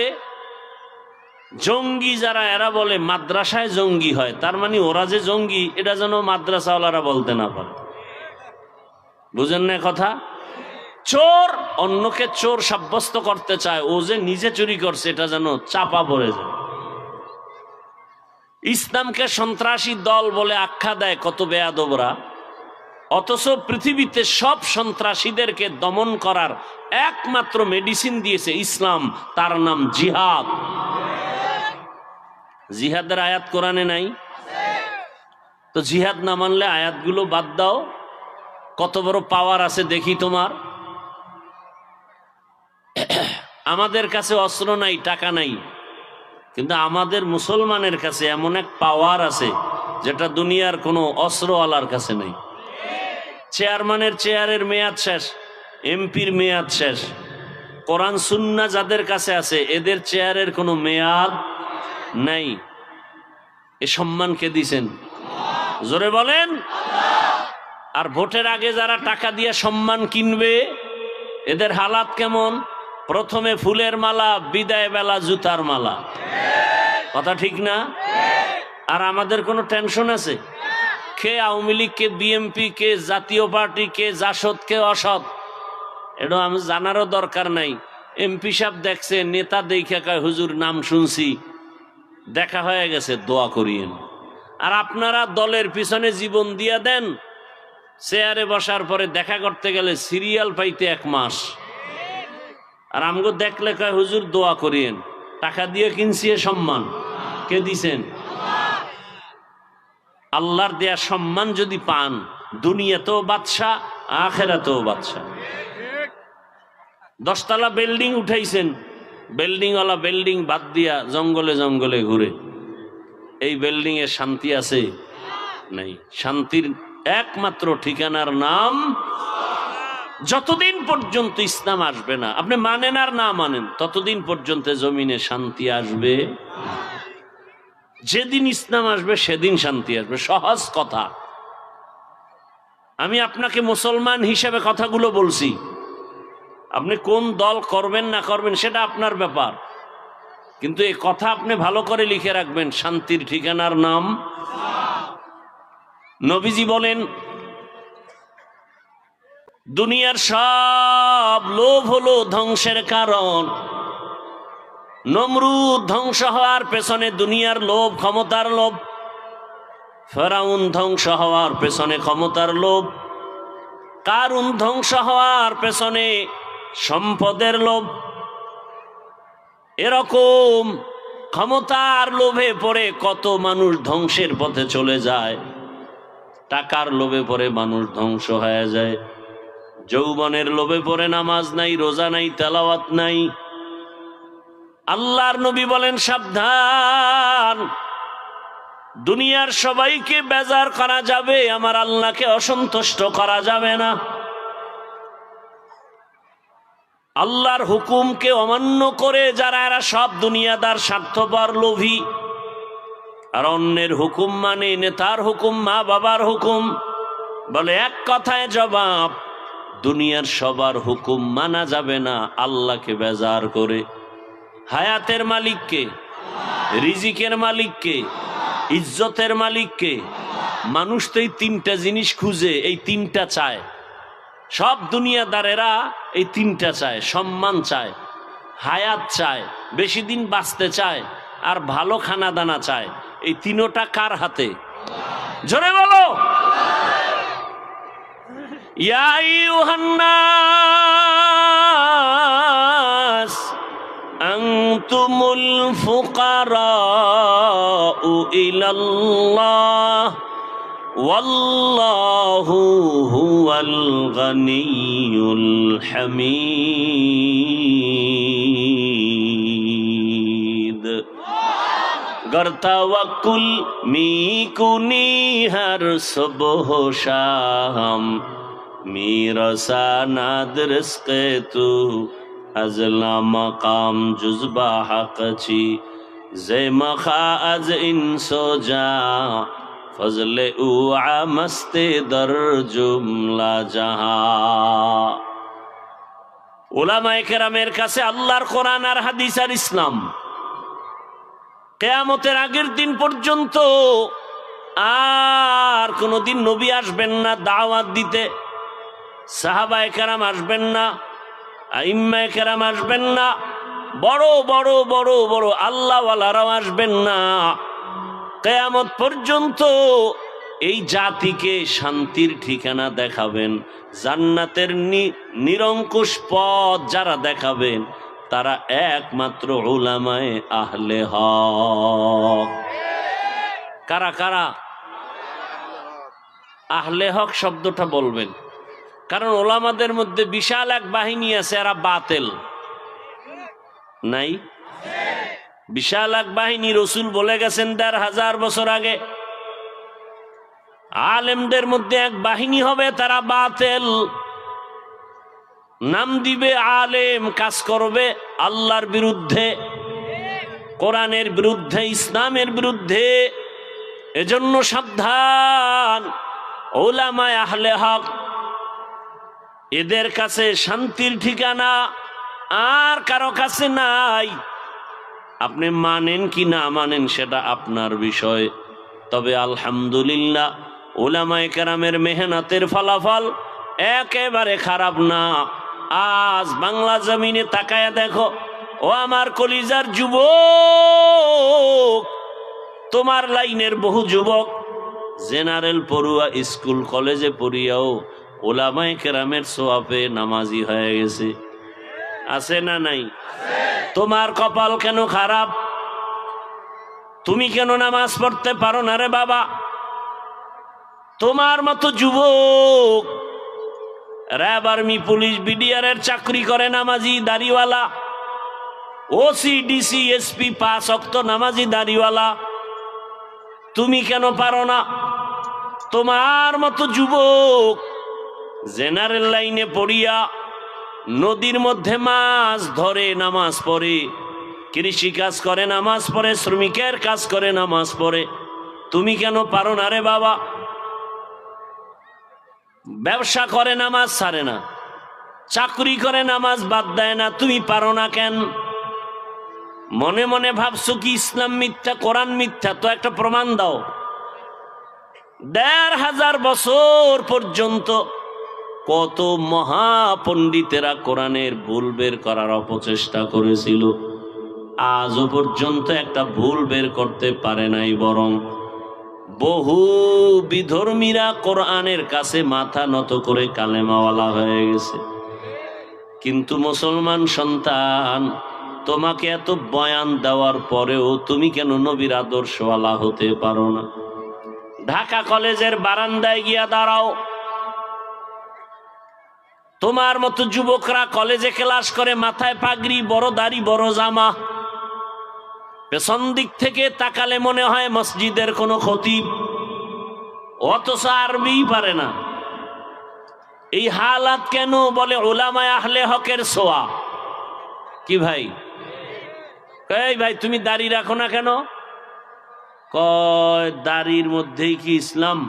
জঙ্গি যারা এরা বলে মাদ্রাসায় জঙ্গি হয়, তার মানে ওরা যে জঙ্গি এটা যেন মাদ্রাসাওয়ালারা বলতে না পারে। বুঝেন না কথা? চোর অন্যকে চোর সাব্যস্ত করতে চায়, ও যে নিজে চুরি করছে এটা যেন চাপা পড়ে যায়। ইসলামকে সন্ত্রাসী দল বলে আখ্যা দেয় কত বেয়াদবরা, অথচ পৃথিবীতে সব সন্ত্রাসীদেরকে দমন করার একমাত্র মেডিসিন দিয়েছে ইসলাম, তার নাম জিহাদ। জিহাদের আয়াত কোরআনে নাই? তো জিহাদ না মানলে আয়াতগুলো বাদ দাও। কত বড় পাওয়ার আছে দেখি তোমার। আমাদের কাছে অস্ত্র নাই, টাকা নাই, কিন্তু আমাদের মুসলমানের কাছে এমন এক পাওয়ার আছে যেটা দুনিয়ার কোনো অস্ত্রওয়ালার কাছে নেই। চেয়ারম্যানের চেয়ারের মেয়াদ শেষ, এমপির মেয়াদ শেষ, কোরআন সুন্নাহ যাদের কাছে আছে এদের চেয়ারের কোনো মেয়াদ নাই। এ সম্মান কে দিছেন? জোরে বলেন। আর ভোটের আগে যারা টাকা দিয়ে সম্মান কিনবে এদের হালাত কেমন? প্রথমে ফুলের মালা, বিদায় বেলা জুতার মালা। কথা ঠিক না? আর আমাদের কোনো টেনশন আছে? কে আওয়ামী লীগ, কে বিএমপি, কে জাতীয় পার্টি, কে জাসদ, কে অসৎ, এটা আমি জানারও দরকার নাই। এমপি সাহেব দেখছে, নেতা দেখে কয় হুজুর নাম শুনছি, দেখা হয়ে গেছে, দোয়া করিয়েন। আর আপনারা দলের পিছনে জীবন দিয়া দেন, চেয়ারে বসার পরে দেখা করতে গেলে সিরিয়াল পাইতে 1 মাস। আর আমগো দেখলে কয় হুজুর দোয়া করিয়েন। টাকা দিয়ে কিনছি এ সম্মান, কে দিছেন? আল্লাহর দেয়া সম্মান যদি পান, দুনিয়াতেও বাদশা, আখিরাতেও বাদশা। 10 তলা বিল্ডিং উঠাইছেন, বিল্ডিংওয়ালা বিল্ডিং বাদ দিয়া জঙ্গলে জঙ্গলে ঘুরে, এই বিল্ডিং এ শান্তি আছে? নাই। শান্তির একমাত্র ঠিকানার নাম, যতদিন পর্যন্ত ইসলাম আসবে না, আপনি মানেন আর না মানেন, ততদিন পর্যন্ত জমিনে শান্তি আসবে। যেদিন ইসলাম আসবে সেদিন শান্তি আসবে। সহজ কথা। আমি আপনাকে মুসলমান হিসেবে কথাগুলো বলছি, আপনি কোন দল করবেন না করবেন সেটা আপনার ব্যাপার, কিন্তু এই কথা আপনি ভালো করে লিখে রাখবেন, শান্তির ঠিকানার নাম। নবীজি বলেন দুনিয়ার সব লোভ হলো ধ্বংসের কারণ। নমরুদ ধ্বংস হওয়ার পেছনে দুনিয়ার লোভ, ক্ষমতার লোভ। ফেরাউন ধ্বংস হওয়ার পেছনে ক্ষমতার লোভ। কারুন ধ্বংস হওয়ার পেছনে সম্পদের লোভ। এরকম ক্ষমতার লোভে পড়ে কত মানুষ ধ্বংসের পথে চলে যায়। টাকার লোভে পড়ে মানুষ ধ্বংস হয়ে যায়। যৌবনের লোভে পড়ে নামাজ নাই, রোজা নাই, তেলাওয়াত নাই। আল্লাহর নবী বলেন সাবধান, দুনিয়ার সবাইকে বেজার করা যাবে, আমার আল্লাহকে অসন্তুষ্ট করা যাবে না। আল্লাহর হুকুমকে অমান্য করে যারা, এরা সব দুনিয়াদার, স্বার্থপর, লোভী। আর অন্যের হুকুম মানে নেতার হুকুম, মা বাবার হুকুম। বলে এক কথায় জবাব, দুনিয়ার সবার হুকুম মানা যাবে না আল্লাহকে বেজার করে। হায়াতের মালিককে, রিজিকের মালিককে, ইজ্জতের মালিককে। মানুষ তো এই 3টা জিনিস খুঁজে, এই 3টা চায়। সব দুনিয়াদারেরা এই 3টা চায়। সম্মান চায়, হায়াত চায়, বেশি দিন বাঁচতে চায়, আর ভালো খানা দানা চায়। এই 3টা কার হাতে? জোরে বলো। ইয়া আইয়ুহান নাস আনতুমুল ফুকারাউ ইলাল্লাহ ওয়াল্লাহু হুয়াল গনিয়ুল হামিদ। गर तवक्कुल मी कुनी हर सुबह शाम, मेरा सानाद रिस्क़े तू अज़ला मकाम जुज़बा हक़ची, ज़े मखा अज़ इंसो जा फज़ले उ आमस्ते दर जुमला जहां। उलामाए केरामेर काছে আল্লাহর কোরআন আর হাদিস আর ইসলাম কিয়ামতের আগের দিন পর্যন্ত আর কোনদিন নবী আসবেন না দাওয়াত দিতে, সাহাবায়ে কেরাম আসবেন না, আইম্মায়ে কেরাম আসবেন না, বড় বড় বড় বড় আল্লাহওয়ালারাও আসবেন না। কিয়ামত পর্যন্ত এই জাতিকে শান্তির ঠিকানা দেখাবেন, জান্নাতের নিরঙ্কুশ পথ যারা দেখাবেন তারা একমাত্র উলামায়ে আহলে হক। কারা কারা? আহলে হক শব্দটা বলবেন, কারণ ওলামাদের মধ্যে বিশাল এক বাহিনী আছে, এরা বাতিল নাই? বিশাল এক বাহিনী রাসূল বলে গেছেন ১৫০০ বছর আগে, আলেমদের মধ্যে এক বাহিনী হবে তারা বাতিল। নাম দিবে আলেম, কাজ করবে আল্লাহর বিরুদ্ধে, কোরআনের বিরুদ্ধে, ইসলামের বিরুদ্ধে। এজন্য সাবধান, উলামায়ে আহলে হক এদের কাছে শান্তির ঠিকানা আর কারো কাছে নাই। আপনি মানেন কি না মানেন সেটা আপনার বিষয়, তবে আলহামদুলিল্লাহ উলামায়ে কেরামের মেহনতের ফলাফল একেবারে খারাপ না। আজ বাংলা জমিনে তাকায়া দেখো, ও আমার কলিজার যুবক, তোমার লাইনের বহু যুবক জেনারেল পড়ুয়া, স্কুল কলেজে পড়িয়াও উলামায়ে কেরামের সোয়াবে নামাজি হয়ে গেছে। আছে না নাই? তোমার কপাল কেন খারাপ? তুমি কেন নামাজ পড়তে পারো না রে বাবা? তোমার মতো যুবক র্যাব, আর্মি, পুলিশ, বিডিআরের চাকরি করে নামাজি দাড়িওয়ালা, ওসি, ডিসি, এসপি ৫ ওয়াক্ত নামাজি দাড়িওয়ালা, তুমি কেন পারো না? তোমার মতো যুবক জেনারেল লাইনে পড়িয়া নদীর মধ্যে মাছ ধরে নামাজ পড়ে, কৃষি কাজ করে নামাজ পড়ে, শ্রমিকের কাজ করে নামাজ পড়ে, তুমি কেন পারো না রে বাবা? ব্যবসা করে নামাজ ছাড়ে না, চাকরি করে নামাজ বাদ দেয় না, তুমি পারো না কেন? মনে মনে ভাবছো কি ইসলাম মিথ্যা, কোরআন মিথ্যা? তো একটা প্রমাণ দাও। ১৫০০ বছর পর্যন্ত কত মহাপণ্ডিতেরা কোরআনের ভুল বের করার অপচেষ্টা করেছিল, আজও পর্যন্ত একটা ভুল বের করতে পারে নাই। বরং বহু বিধর্মীরা কোরআনের কাছে মাথা নত করে কালেমাওয়ালা হয়ে গেছে। কিন্তু মুসলমান সন্তান, তোমাকে এত বয়ান দেওয়ার পরেও তুমি কেন নবীর আদর্শওয়ালা হতে পারো না? ঢাকা কলেজের বারান্দায় গিয়া দাঁড়াও, তোমার মতো যুবকরা কলেজে ক্লাস করে, মাথায় পাগড়ি, বড় দাড়ি, বড় জামা, পেছন দিক থেকে তাকালে মনে হয় মসজিদের কোনো খতিব, অথচ আরবি পারে না। এই হালাত কেন? বলে উলামায়ে আহলে হকের ছোঁয়া। কি ভাই, এই ভাই তুমি দাড়ি রাখো না কেন? কয় দাড়ির মধ্যেই কি ইসলাম?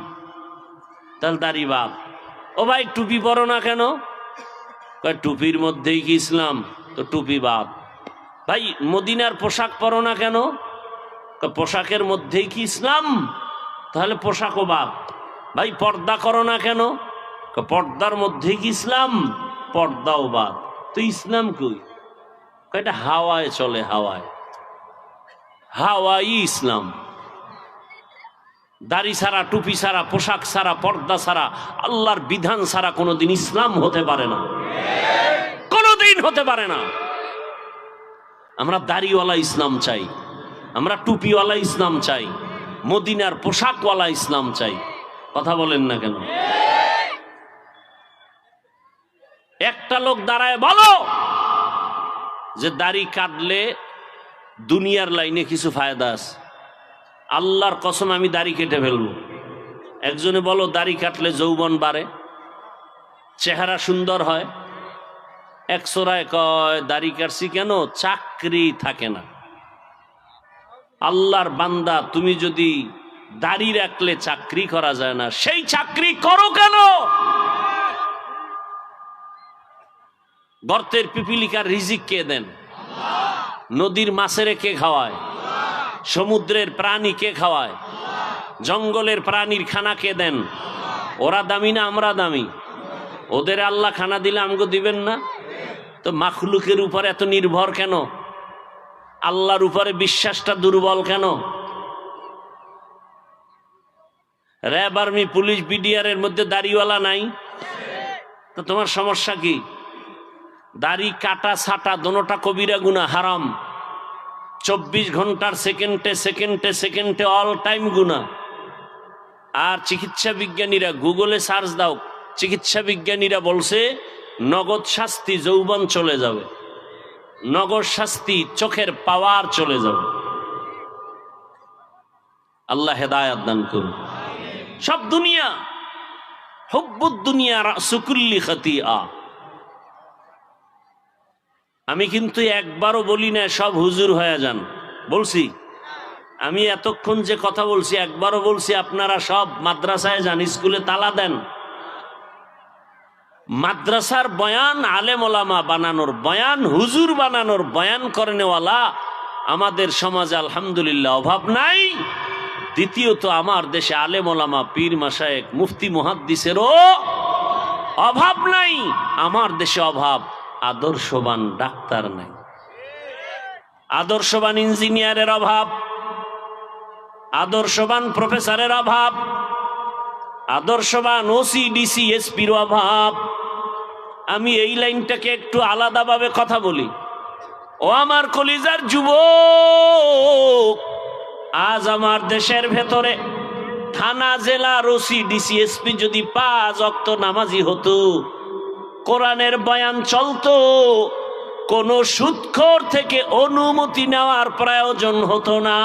তাহলে দাড়ি বাদ। ও ভাই টুপি পরো না কেন? কয় টুপির মধ্যেই কি ইসলাম? তো টুপি বাদ। ভাই মদিনার পোশাক পরো না কেন? পোশাকের মধ্যেই কি ইসলাম? তাহলে পোশাকও বাদ। ভাই পর্দা করো না কেন? পর্দার মধ্যেই কি ইসলাম? পর্দাও বাদ। তো ইসলাম কই? এটা হাওয়ায় চলে, হাওয়ায়, হাওয়াই ইসলাম। দাড়ি ছাড়া, টুপি ছাড়া, পোশাক ছাড়া, পর্দা ছাড়া, আল্লাহর বিধান ছাড়া কোনোদিন ইসলাম হতে পারে না, কোনোদিন হতে পারে না। আমরা দাড়িওয়ালা ইসলাম চাই, আমরা টুপিওয়ালা ইসলাম চাই, মদিনার পোশাকওয়ালা ইসলাম চাই। কথা বলেন না কেন? একটা লোক দাঁড়ায় বলো যে দাড়ি কাটলে দুনিয়ার লাইনে কিছু ফায়দা আছে। আল্লাহর কসম আমি দাড়ি কেটে ফেলবো। একজনে বলো দাড়ি কাটলে যৌবন বাড়ে, চেহারা সুন্দর হয়। এক সোরায় কয় দাড়ি কাটছি কেন? চাকরি থাকে না। আল্লাহর বান্দা, তুমি যদি দাড়ি রাখলে চাকরি করা যায় না, সেই চাকরি করো কেন? গর্তের পিপিলিকার রিজিক কে দেন? নদীর মাছেরে কে খাওয়ায়? সমুদ্রের প্রাণী কে খাওয়ায়? জঙ্গলের প্রাণীর খানা কে দেন? ওরা দামি না আমরা দামি? ওদের আল্লাহ খানা দিলে আমগো দিবেন না? তো মাখলুকের উপর এত নির্ভর কেন? আল্লাহর উপরে বিশ্বাসটা দুর্বল কেন? র্যাব, আর্মি, পুলিশ, বিডিআর এর মধ্যে দাড়িওয়ালা নাই? তো তোমার সমস্যা কি? দাড়ি কাটা ছাটা দোনোটা কবিরা গুনাহ, হারাম। 24 ঘন্টার সেকেন্ডে সেকেন্ডে সেকেন্ডে অল টাইম গুনাহ। আর চিকিৎসা বিজ্ঞানীরা, গুগলে সার্চ দাও, চিকিৎসা বিজ্ঞানীরা বলছে নগদ শাস্তি, যৌবন চলে যাবে, নগদ শাস্তি, চোখের পাওয়ার চলে যাবে। আল্লাহ হেদায়াত দান করুন। সব দুনিয়া, হুব্বুদ দুনিয়া রাসুকুল্লি খাতিয়া। আমি কিন্তু একবারও বলি না সব হুজুর হয়ে যান, বলছি? আমি এতক্ষণ যে কথা বলছি একবারও বলছি আপনারা সব মাদ্রাসায় যান, স্কুলে তালা দেন। মাদ্রাসার বয়ান আলেম ওলামা বানানোর বয়ান, হুজুর বানানোর বয়ান করেনেওয়ালা আমাদের সমাজে আলহামদুলিল্লাহ অভাব নাই। দ্বিতীয়ত আমার দেশে আলেম ওলামা, পীর মাশায়েখ, মুফতি মুহাদ্দিসেরও অভাব নাই। আমার দেশে অভাব আদর্শবান ডাক্তার নাই, আদর্শবান ইঞ্জিনিয়ারের অভাব, আদর্শবান প্রফেসরের অভাব, আদর্শবান ওসি ডিসি এসপির অভাব। আমি এই লাইনটাকে একটু আলাদাভাবে কথা বলি। ও আমার কলিজার যুবক, আজ আমার দেশের ভেতরে থানা, জেলা, ওসি ডিসি এসপি যদি 5 ওয়াক্ত নামাজি হতো, কোরআনের বয়ান চলতো, কোন সুদখোর থেকে অনুমতি নেওয়ার প্রয়োজন হতো না।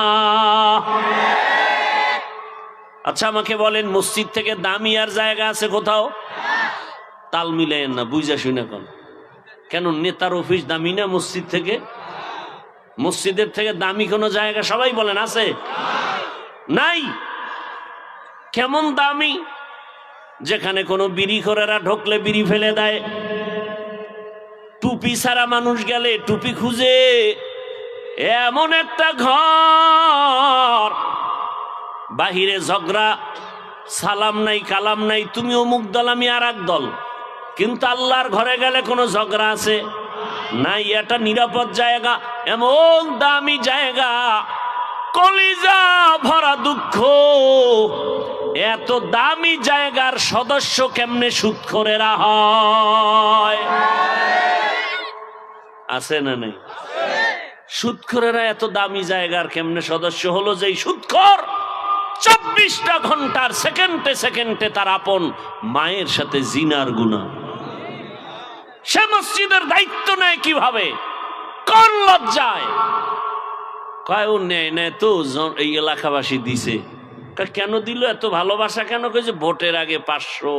আচ্ছা আমাকে বলেন, মসজিদ থেকে দামি আর জায়গা আছে কোথাও? তাল মিলেন না, বুঝা শুনে কেন? নেতার অফিস দামি না মসজিদ থেকে? মসজিদের থেকে দামি কোনো জায়গা সবাই বলেন আছে? নাই। কেমন দামি? যেখানে কোনো বিড়িখোরেরা ঢোকলে বিড়ি ফেলে দেয়, টুপি ছাড়া মানুষ গেলে টুপি খুঁজে, এমন একটা ঘর, বাহিরে ঝগড়া, সালাম নাই কালাম নাই, তুমি অমুক দল আমি আর এক দল, কিন্তু আল্লাহর ঘরে গেলে কোনো ঝগড়া আছে নাই। এটা নিরাপদ জায়গা, এমন দামি জায়গা, কলিজা ভরা দুঃখ। এত দামি জায়গার সদস্য কেমনে সুদখোরেরা হয়? আছে না নেই? সুদখোরেরা এত দামি জায়গার কেমনে সদস্য হলো? যে সুদখোর 24টা ঘন্টার সেকেন্ডে সেকেন্ডে তার আপন মায়ের সাথে জিনার গুনাহ। সে মসজিদের দায়িত্ব নেয় কিভাবে? কোন লজ্জায়? কয় ও নেয় না তো, এই এলাকাবাসী দিছে। কেন দিল? এত ভালোবাসা কেন? কইছে ভোটের আগে 500।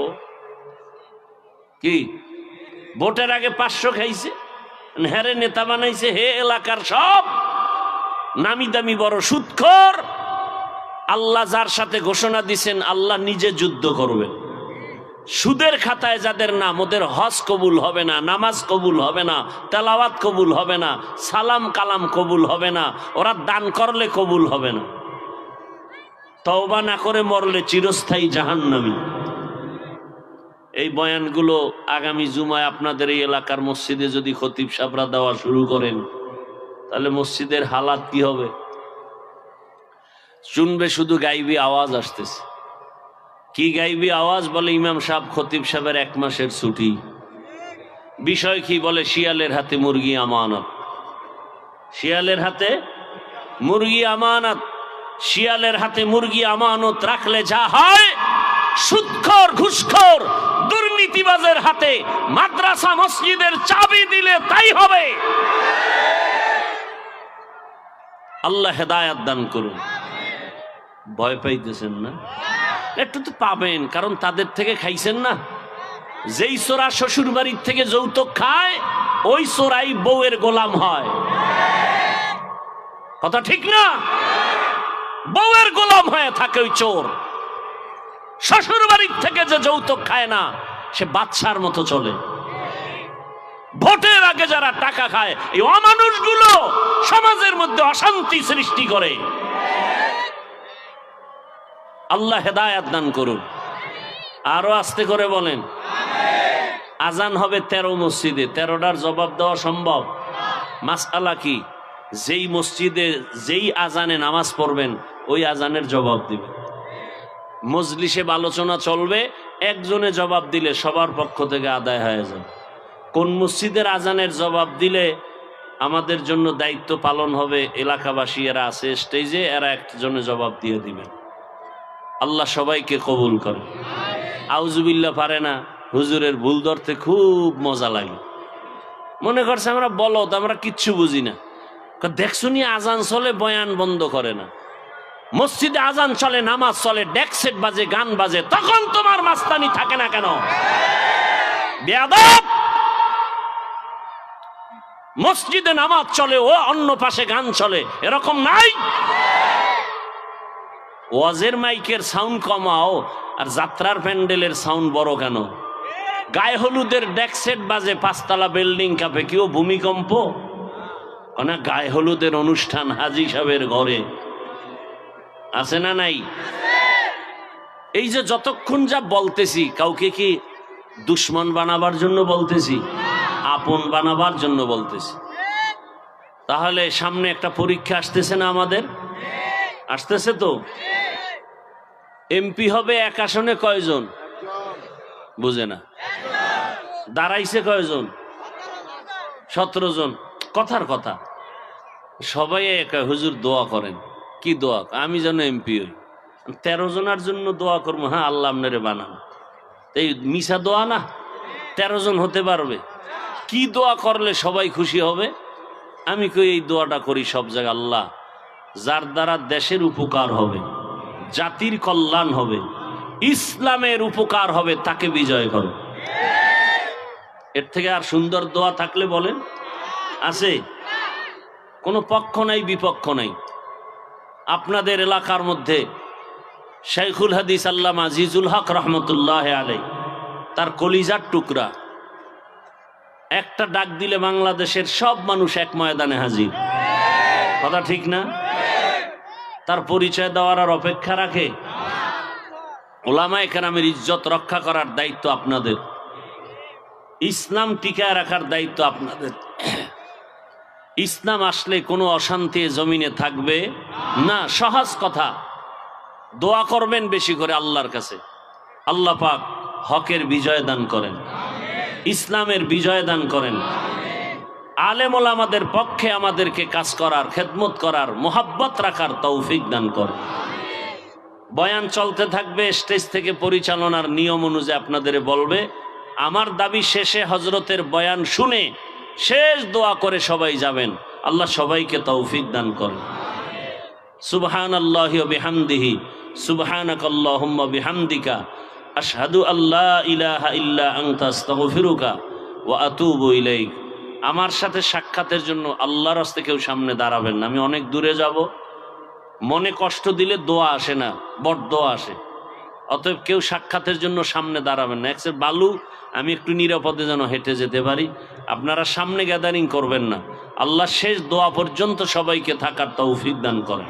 কি ভোটের আগে 500 খাইছে? হেরে নেতা বানাইছে, হে এলাকার সব নামি দামি বড় সুদখোর। আল্লাহ যার সাথে ঘোষণা দিছেন আল্লাহ নিজে যুদ্ধ করবেন। সুদের খাতায় যাদের নাম, ওদের হজ কবুল হবে না, নামাজ কবুল হবে না, তেলাওয়াত কবুল হবে না, সালাম কালাম কবুল হবে না, ওরা দান করলে কবুল হবে না, তওবা না করে মরলে চিরস্থায়ী জাহান্নামী। এই বয়ানগুলো আগামী জুমায় আপনাদের এই এলাকার মসজিদে যদি খতিব সাহেবরা দেওয়া শুরু করেন, তাহলে মসজিদের হালাত কি হবে? শুনবে শুধু গাইবি আওয়াজ আসতেছে। কি গাইবি আওয়াজ? বলে ইমাম সাহেব, খতিব সাহেবের 1 মাসের ছুটি। বিষয় কি? বলে শিয়ালের হাতে মুরগি আমানত। শিয়ালের হাতে মুরগি আমানত। শিয়ালের হাতে মুরগি আমানত রাখলে যা হয়, সুদখোর, ঘুষখোর, দুর্নীতিবাজের হাতে মাদ্রাসা মসজিদের চাবি দিলে তাই হবে। আল্লাহ হেদায়াত দান করুন। ভয় পাইতেছেন না? একটু তো পাবেন, কারণ তাদের থেকে খাইছেন না। যেই চোরা শ্বশুর বাড়ির থেকে যৌতুক খায়, ওই চোরাই বউয়ের গোলাম হয়। কথা ঠিক না? বউয়ের গোলাম হয়ে থাকে ওই চোর। শ্বশুর বাড়ির থেকে যে যৌতুক খায় না, সে বাদশার মতো চলে। ভোটের আগে যারা টাকা খায়, এই অমানুষগুলো সমাজের মধ্যে অশান্তি সৃষ্টি করে। আল্লাহ হেদায়াত দান করুন। আরো আস্তে করে বলেন। আজান হবে 13 মসজিদে, 13টার জবাব দেওয়া সম্ভব? মাসআলা কি? যেই মসজিদে যেই আজানে নামাজ পড়বেন ওই আজানের জবাব দিবেন। মজলিসে আলোচনা চলবে, একজনে জবাব দিলে সবার পক্ষ থেকে আদায় হয়ে যাবে। কোন মসজিদের আজানের জবাব দিলে আমাদের জন্য দায়িত্ব পালন হবে, এলাকাবাসী এরা আছে স্টেজে, এরা একজনে জবাব দিয়ে দিবেন। আল্লাহ সবাইকে কবুল করে। আউজুবিল্লাহ পারে না, হুজুরের ভুল ধরতে খুব মজা লাগে। মনে করছে আমরা বলো তো, আমরা কিচ্ছু বুঝি না। দেখছো নি আজান চলে, বয়ান বন্ধ করে না। মসজিদে আজান চলে, নামাজ চলে, ডেকসেট বাজে, গান বাজে, তখন তোমার মাস্তানি থাকে না কেন? বেয়াদব! মসজিদে নামাজ চলে ও অন্য পাশে গান চলে, এরকম নাই। ওয়াজের মাইকের সাউন্ড কমাও, আর যাত্রার প্যান্ডেলের সাউন্ড বড় কেন? গায়ে হলুদের ডেকসেট বাজে, 5 তলা বিল্ডিং কাঁপে, কেউ ভূমিকম্প না? গায়ে হলুদের অনুষ্ঠান হাজী সাহেবের ঘরে আছে না নাই? এই যে যতক্ষণ যা বলতেছি, কাউকে কি দুশ্মন বানাবার জন্য বলতেছি? আপন বানাবার জন্য বলতেছি। তাহলে সামনে একটা পরীক্ষা আসতেছে না আমাদের? আসতেছে তো। এমপি হবে এক আসনে কয়জন? বুঝে না। দাঁড়াইছে কয়জন? 17 জন। কথার কথা সবাই হুজুর দোয়া করেন। কি দোয়া? আমি যেন এমপি হই। 13 জনের জন্য দোয়া করবো? হ্যাঁ, আল্লাহ আপনারে বানান। এই মিশা দোয়া না? 13 জন হতে পারবে? কি দোয়া করলে সবাই খুশি হবে? আমি কই এই দোয়াটা করি সব জায়গায়, আল্লাহ যার দ্বারা দেশের উপকার হবে, জাতির কল্যাণ হবে, ইসলামের উপকার হবে, তাকে বিজয় করো। এর থেকে আর সুন্দর দোয়া থাকলে বলেন? আছে? কোনো পক্ষ নাই, বিপক্ষ নাই। আপনাদের এলাকার মধ্যে শাইখুল হাদিস আল্লামা আজিজুল হক রহমতুল্লাহ আলাই, তার কলিজার টুকরা, একটা ডাক দিলে বাংলাদেশের সব মানুষ এক ময়দানে হাজির। কথা ঠিক না? তার পরিচয় দেওয়ার আর অপেক্ষা রাখে? উলামায়ে কেরামের ইজ্জত রক্ষা করার দায়িত্ব আপনাদের, ইসলাম টিকায় রাখার দায়িত্ব আপনাদের। ইসলাম আসলে কোনো অশান্তি জমিনে থাকবে না। সহজ কথা, দোয়া করবেন বেশি করে আল্লাহর কাছে, আল্লাহ পাক হকের বিজয় দান করেন, ইসলামের বিজয় দান করেন। আলেম ওলামাদের পক্ষে আমাদেরকে কাজ করার, খেদমত করার, মোহাব্বত রাখার তৌফিক দান করেন। বয়ান চলতে থাকবে, স্টেজ থেকে পরিচালনার নিয়ম অনুযায়ী আপনাদের বলবে। আমার দাবি শেষে হজরতের বয়ান শুনে শেষ দোয়া করে সবাই যাবেন। আল্লাহ সবাইকে তৌফিক দান করেন। সুবহানাল্লাহি ওয়া বিহামদিহি, সুবহানাকাল্লাহুম্মা বিহামদিকা, আশহাদু আল্লা ইলাহা ইল্লা আনতা আস্তাগফিরুকা ওয়া আতুবু ইলাইক। আমার সাথে সাক্ষাতের জন্য আল্লাহর রাস্তায় কেউ সামনে দাঁড়াবেন না। আমি অনেক দূরে যাব, মনে কষ্ট দিলে দোয়া আসে না, বড় দোয়া আসে। অতএব কেউ সাক্ষাতের জন্য সামনে দাঁড়াবেন না। একসের বালু, আমি একটু নিরাপদে যেন হেঁটে যেতে পারি। আপনারা সামনে গ্যাদারিং করবেন না। আল্লাহ শেষ দোয়া পর্যন্ত সবাইকে থাকার তৌফিক দান করেন।